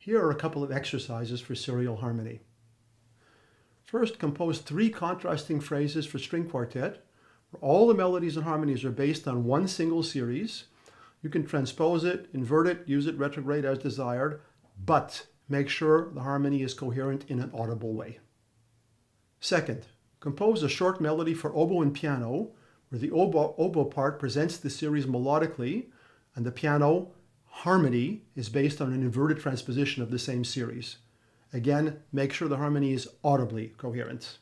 Here are a couple of exercises for serial harmony. First, compose 3 contrasting phrases for string quartet, where all the melodies and harmonies are based on one single series. You can transpose it, invert it, use it retrograde as desired, but make sure the harmony is coherent in an audible way. Second, compose a short melody for oboe and piano, where the oboe part presents the series melodically, and the piano harmony is based on an inverted transposition of the same series. Again, make sure the harmony is audibly coherent.